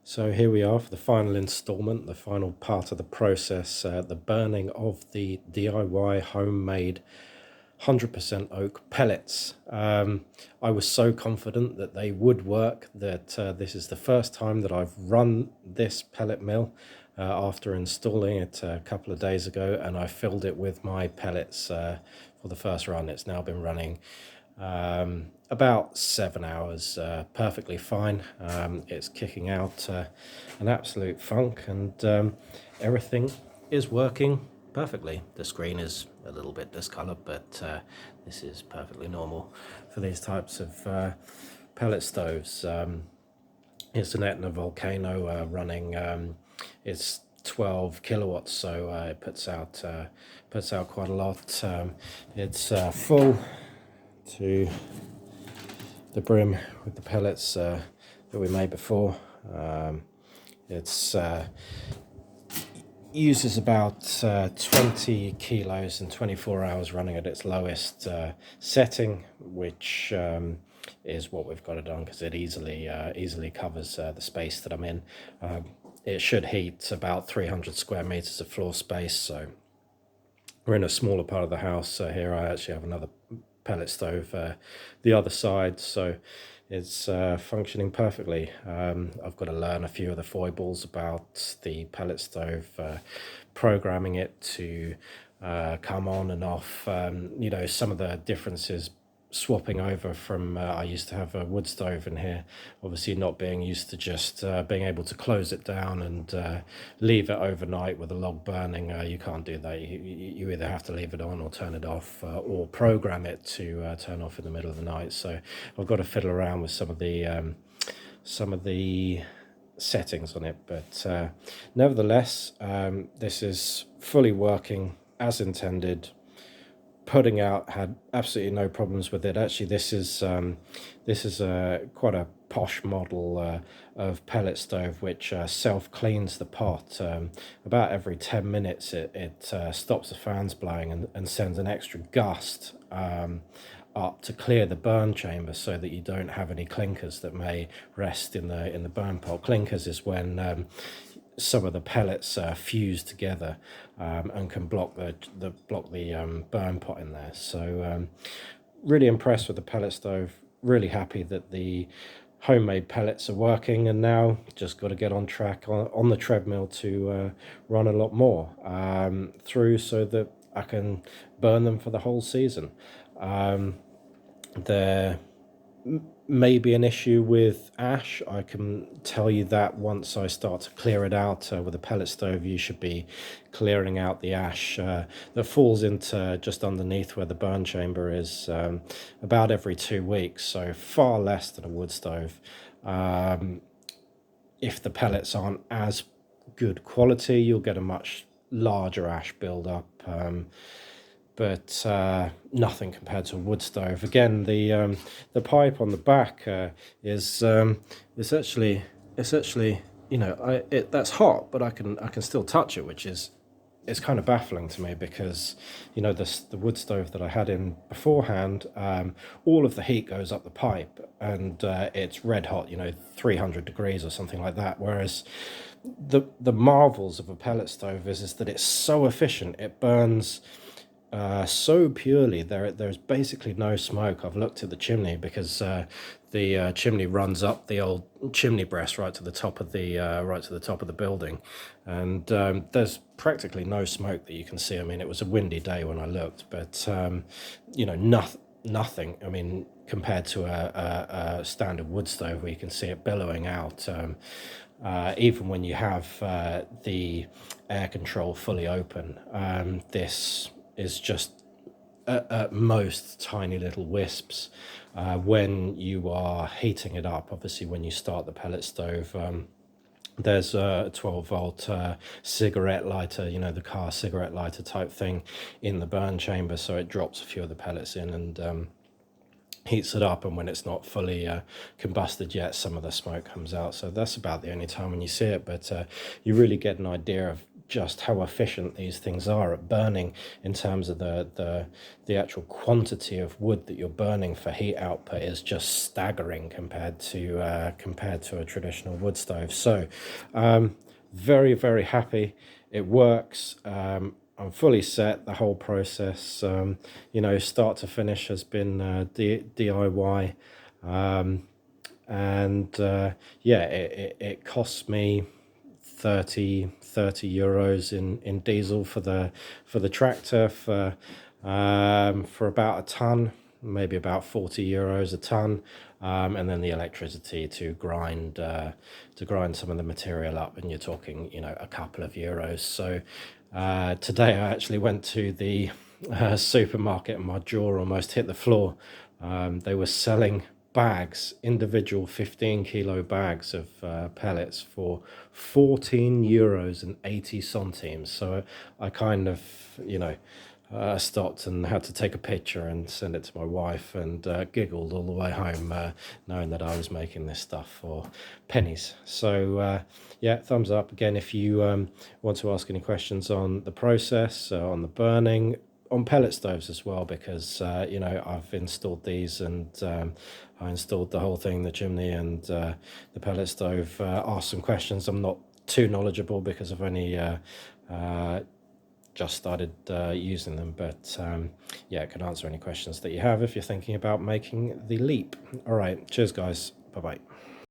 So here we are for the final installment, the final part of the process, the burning of the DIY homemade 100% oak pellets. I was so confident that they would work that this is the first time that I've run this pellet mill after installing it a couple of days ago, and I filled it with my pellets for the first run. It's now been running about 7 hours, perfectly fine. It's kicking out an absolute funk, and everything is working perfectly. The screen is a little bit discolored, but this is perfectly normal for these types of pellet stoves. It's an Etna Vulcan running. It's 12 kilowatts, so it puts out quite a lot. It's full to the brim with the pellets that we made before. It's uses about 20 kilos in 24 hours running at its lowest setting, which is what we've got it on because it easily covers the space that I'm in. It should heat about 300 square meters of floor space, so we're in a smaller part of the house. Here I actually have another pellet stove the other side, so it's functioning perfectly. I've got to learn a few of the foibles about the pellet stove, programming it to come on and off. Some of the differences swapping over from I used to have a wood stove in here, obviously not being used to just being able to close it down and leave it overnight with a log burning. You can't do that. You either have to leave it on or turn it off, or program it to turn off in the middle of the night. So I've got to fiddle around with some of the settings on it, but nevertheless, this is fully working as intended. Putting out had absolutely no problems with it. Actually, this is quite a posh model of pellet stove, which self-cleans the pot. About every 10 minutes it stops the fans blowing and sends an extra gust up to clear the burn chamber so that you don't have any clinkers that may rest in the burn pot. Clinkers is when some of the pellets fuse together and can block the burn pot in there. So really impressed with the pellet stove. Really happy that the homemade pellets are working, and now just got to get on track on the treadmill to run a lot more through so that I can burn them for the whole season. There may be an issue with ash. I can tell you that once I start to clear it out with a pellet stove, you should be clearing out the ash that falls into just underneath where the burn chamber is about every 2 weeks, so far less than a wood stove. If the pellets aren't as good quality, you'll get a much larger ash build-up. But nothing compared to a wood stove. Again, the pipe on the back is actually that's hot, but I can still touch it, which is kind of baffling to me because the wood stove that I had in beforehand, all of the heat goes up the pipe and it's red hot, 300 degrees or something like that. Whereas the marvels of a pellet stove is that it's so efficient. It burns so purely. There's basically no smoke. I've looked at the chimney because the chimney runs up the old chimney breast right to the top of the building, and there's practically no smoke that you can see. I mean, it was a windy day when I looked, but nothing. I mean, compared to a standard wood stove where you can see it billowing out. Even when you have the air control fully open, this is just at most tiny little wisps when you are heating it up. Obviously, when you start the pellet stove, there's a 12-volt cigarette lighter, the car cigarette lighter type thing in the burn chamber, so it drops a few of the pellets in and heats it up, and when it's not fully combusted yet, some of the smoke comes out. So that's about the only time when you see it, but you really get an idea of just how efficient these things are at burning in terms of the actual quantity of wood that you're burning for heat output is just staggering compared to a traditional wood stove. So very, very happy. It works. I'm fully set. The whole process, you know, start to finish has been DIY. And yeah, it costs me 30 euros in diesel for the tractor for about a ton, maybe about 40 euros a ton, and then the electricity to grind some of the material up, and you're talking, you know, a couple of euros. So today I actually went to the supermarket and my jaw almost hit the floor. They were selling bags, individual 15-kilo bags of pellets for 14 euros and 80 centimes. So I kind of, you know, stopped and had to take a picture and send it to my wife, and giggled all the way home, knowing that I was making this stuff for pennies. So yeah, thumbs up. Again, if you want to ask any questions on the process, on the burning, on pellet stoves as well, because you know, I've installed these, and I installed the whole thing, the chimney and the pellet stove. Asked some questions. I'm not too knowledgeable because I've only just started using them, but yeah, I can answer any questions that you have if you're thinking about making the leap. All right, cheers guys, bye bye.